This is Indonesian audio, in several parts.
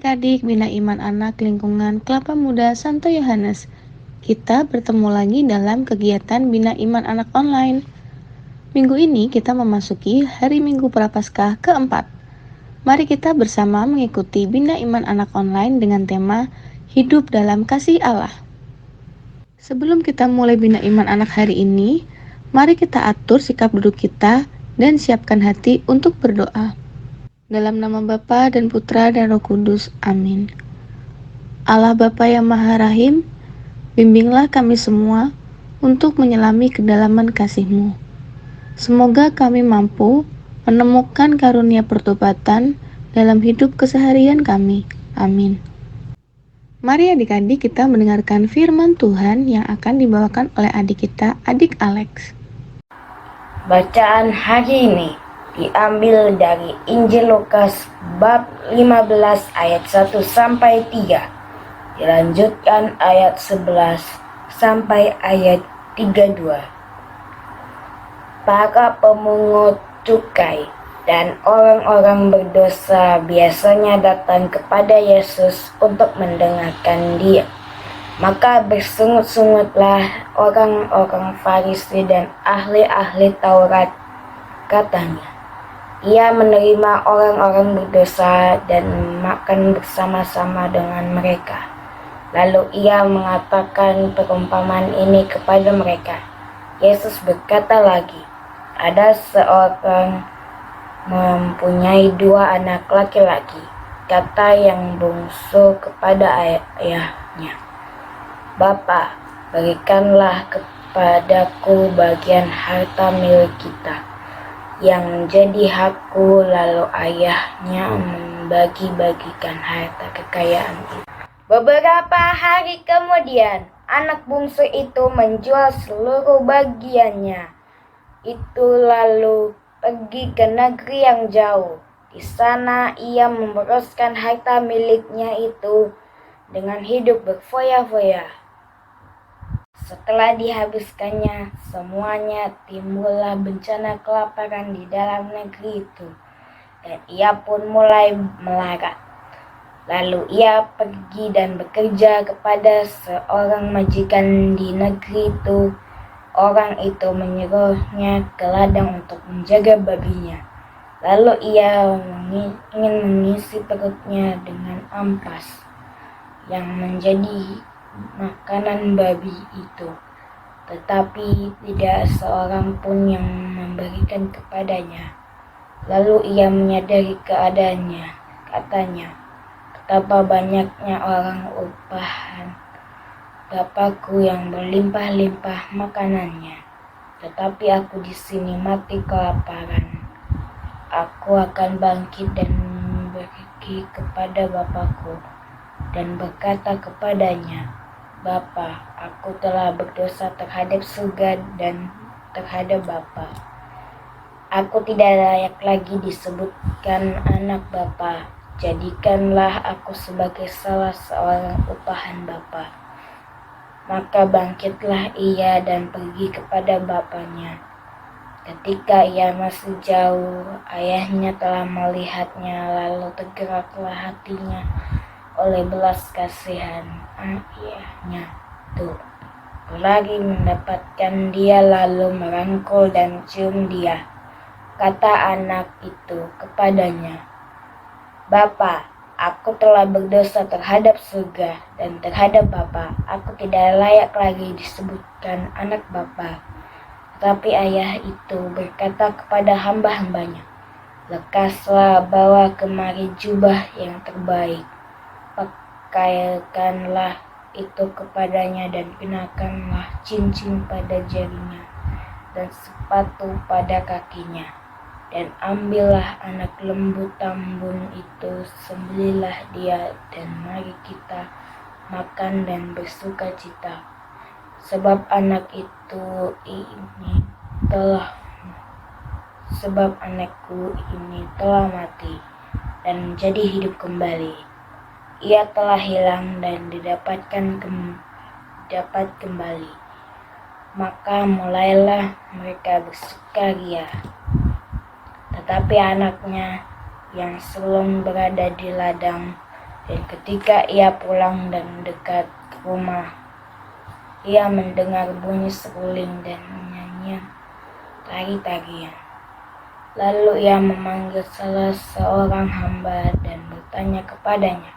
adik-adik Bina Iman Anak Lingkungan Kelapa Muda Santo Yohanes. Kita bertemu lagi dalam kegiatan Bina Iman Anak Online. Minggu ini kita memasuki hari Minggu Prapaskah keempat. Mari kita bersama mengikuti Bina Iman Anak Online dengan tema Hidup dalam Kasih Allah. Sebelum kita mulai Bina Iman Anak hari ini, mari kita atur sikap duduk kita dan siapkan hati untuk berdoa. Dalam nama Bapa dan Putra dan Roh Kudus. Amin. Allah Bapa yang Maha Rahim, bimbinglah kami semua untuk menyelami kedalaman kasih-Mu. Semoga kami mampu menemukan karunia pertobatan dalam hidup keseharian kami. Amin. Mari adik-adik kita mendengarkan firman Tuhan yang akan dibawakan oleh adik kita, adik Alex. Bacaan hari ini diambil dari Injil Lukas bab 15 ayat 1 sampai 3. Dilanjutkan ayat 11 sampai ayat 32. Para pemungut cukai dan orang-orang berdosa biasanya datang kepada Yesus untuk mendengarkan Dia. Maka bersungut-sungutlah orang-orang Farisi dan ahli-ahli Taurat, katanya, Ia menerima orang-orang berdosa dan makan bersama-sama dengan mereka. Lalu ia mengatakan perumpamaan ini kepada mereka. Yesus berkata lagi, ada seorang mempunyai 2 anak laki-laki. Kata yang bungsu kepada ayahnya, Bapa, berikanlah kepadaku bagian harta milik kita yang jadi hakku. Lalu ayahnya membagi-bagikan harta kekayaan itu. Beberapa hari kemudian, anak bungsu itu menjual seluruh bagiannya itu lalu pergi ke negeri yang jauh. Di sana ia memboroskan harta miliknya itu dengan hidup berfoya-foya. Setelah dihabiskannya semuanya, timbullah bencana kelaparan di dalam negeri itu, dan ia pun mulai melarat. Lalu ia pergi dan bekerja kepada seorang majikan di negeri itu. Orang itu menyuruhnya ke ladang untuk menjaga babinya. Lalu ia ingin mengisi perutnya dengan ampas yang menjadi makanan babi itu. Tetapi tidak seorang pun yang memberikan kepadanya. Lalu ia menyadari keadaannya. Katanya, betapa banyaknya orang upahan Bapakku yang berlimpah-limpah makanannya, tetapi aku di sini mati kelaparan. Aku akan bangkit dan pergi kepada Bapakku dan berkata kepadanya, Bapa, aku telah berdosa terhadap surga dan terhadap Bapa. Aku tidak layak lagi disebutkan anak Bapa. Jadikanlah aku sebagai salah seorang upahan Bapa. Maka bangkitlah ia dan pergi kepada bapaknya. Ketika ia masih jauh, ayahnya telah melihatnya, lalu tergeraklah hatinya oleh belas kasihan. Ayahnya itu berlari mendapatkan dia, lalu merangkul dan cium dia. Kata anak itu kepadanya, Bapa, aku telah berdosa terhadap surga dan terhadap Bapa. Aku tidak layak lagi disebutkan anak Bapa. Tetapi ayah itu berkata kepada hamba-hambanya, lekaslah, bawa kemari jubah yang terbaik. Pakaikanlah itu kepadanya dan kenakanlah cincin pada jarinya dan sepatu pada kakinya. Dan ambillah anak lembu tambun itu, sembelilah dia, dan mari kita makan dan bersuka cita. Sebab anakku ini telah mati dan menjadi hidup kembali. Ia telah hilang dan dapat kembali. Maka mulailah mereka bersukaria. Tetapi anaknya yang sebelum berada di ladang Dan ketika ia pulang dan dekat rumah, ia mendengar bunyi seruling dan nyanyian tari-tarian. Lalu ia memanggil salah seorang hamba dan bertanya kepadanya,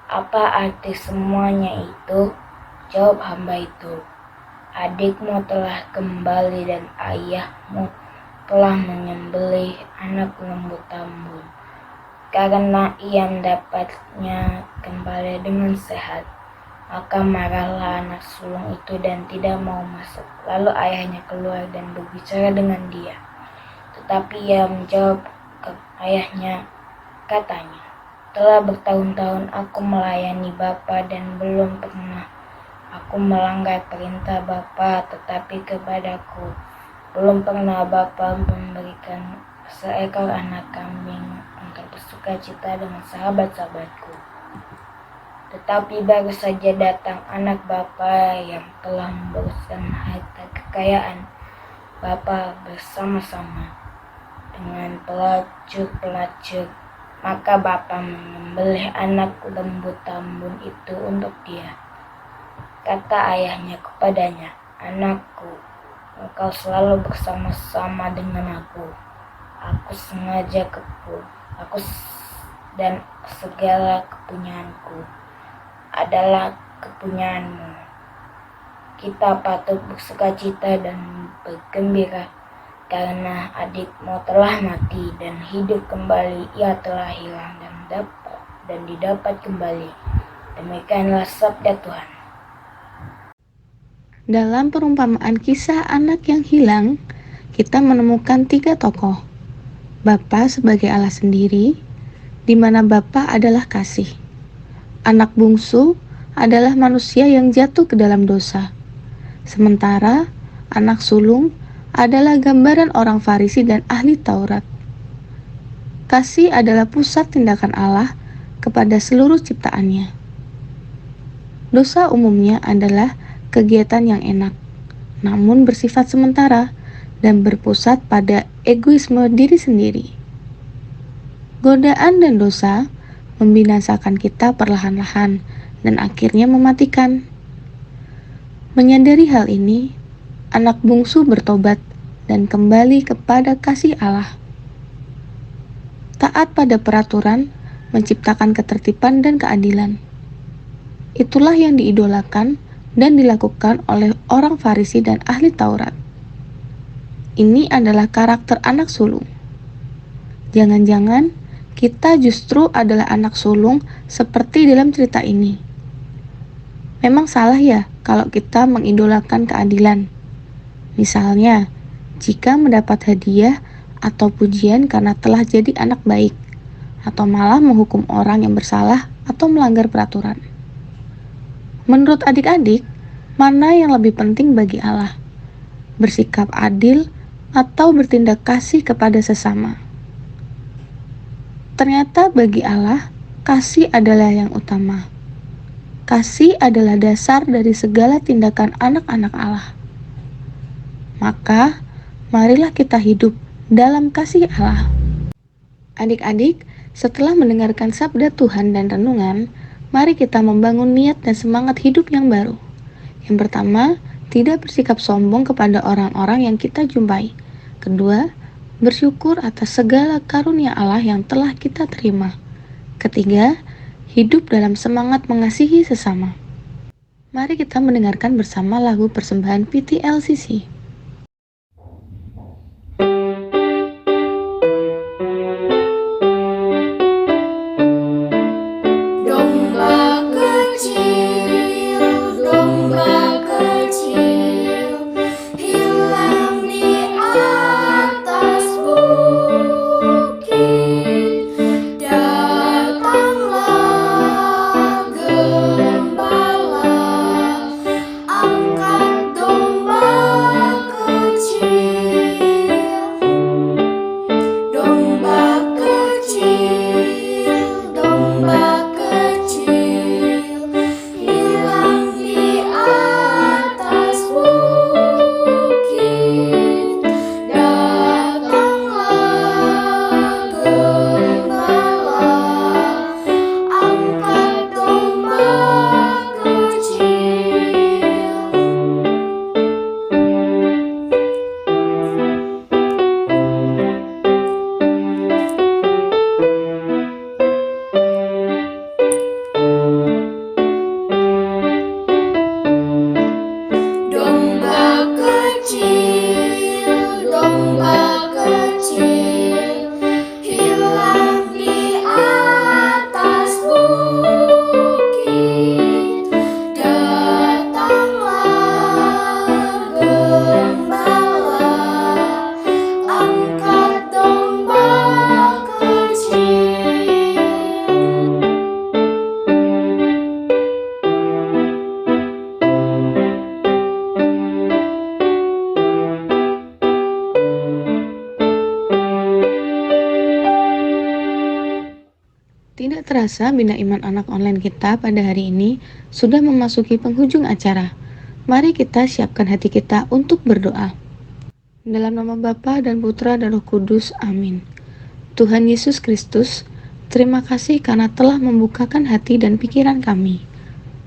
"Apa arti semuanya itu?" Jawab hamba itu, "Adikmu telah kembali dan ayahmu telah menyembelih anak lembu tambun. Karena ia mendapatnya kembali dengan sehat, maka marahlah anak sulung itu dan tidak mau masuk. Lalu ayahnya keluar dan berbicara dengan dia. Tetapi ia menjawab ke ayahnya, katanya, 'Telah bertahun-tahun aku melayani Bapa dan belum pernah aku melanggar perintah Bapa, tetapi kepadaku belum pernah Bapa memberikan seekor anak kambing untuk bersukacita dengan sahabat-sahabatku. Tetapi baru saja datang anak Bapa yang telah memboroskan harta kekayaan Bapa bersama-sama dengan pelacur-pelacur. Maka Bapa menyembelih anak lembu tambun itu untuk dia.' Kata ayahnya kepadanya, 'Anakku, engkau selalu bersama-sama dengan aku. Aku dan segala kepunyaanku adalah kepunyaanmu. Kita patut bersukacita dan bergembira, karena adikmu telah mati dan hidup kembali, ia telah hilang dan didapat kembali.' Demikianlah sabda Tuhan." Dalam perumpamaan kisah anak yang hilang, kita menemukan 3 tokoh. Bapa sebagai Allah sendiri, di mana Bapa adalah kasih. Anak bungsu adalah manusia yang jatuh ke dalam dosa. Sementara anak sulung adalah gambaran orang Farisi dan ahli Taurat. Kasih adalah pusat tindakan Allah kepada seluruh ciptaannya. Dosa umumnya adalah kegiatan yang enak, namun bersifat sementara dan berpusat pada egoisme diri sendiri. Godaan dan dosa membinasakan kita perlahan-lahan dan akhirnya mematikan. Menyadari hal ini, anak bungsu bertobat dan kembali kepada kasih Allah. Taat pada peraturan menciptakan ketertiban dan keadilan. Itulah yang diidolakan dan dilakukan oleh orang Farisi dan ahli Taurat. Ini adalah karakter anak sulung. Jangan-jangan kita justru adalah anak sulung seperti dalam cerita ini. Memang salah ya kalau kita mengidolakan keadilan. Misalnya, jika mendapat hadiah atau pujian karena telah jadi anak baik, atau malah menghukum orang yang bersalah atau melanggar peraturan. Menurut adik-adik, mana yang lebih penting bagi Allah? Bersikap adil atau bertindak kasih kepada sesama? Ternyata bagi Allah, kasih adalah yang utama. Kasih adalah dasar dari segala tindakan anak-anak Allah. Maka, marilah kita hidup dalam kasih Allah. Adik-adik, setelah mendengarkan sabda Tuhan dan renungan, mari kita membangun niat dan semangat hidup yang baru. Yang pertama, tidak bersikap sombong kepada orang-orang yang kita jumpai. Kedua, bersyukur atas segala karunia Allah yang telah kita terima. Ketiga, hidup dalam semangat mengasihi sesama. Mari kita mendengarkan bersama lagu persembahan PTLCC. Tidak terasa Bina Iman Anak Online kita pada hari ini sudah memasuki penghujung acara. Mari kita siapkan hati kita untuk berdoa. Dalam nama Bapa dan Putra dan Roh Kudus, amin. Tuhan Yesus Kristus, terima kasih karena telah membukakan hati dan pikiran kami.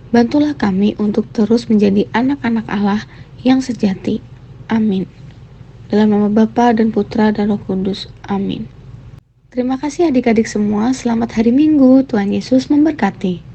Bantulah kami untuk terus menjadi anak-anak Allah yang sejati. Amin. Dalam nama Bapa dan Putra dan Roh Kudus. Amin. Terima kasih adik-adik semua. Selamat hari Minggu. Tuhan Yesus memberkati.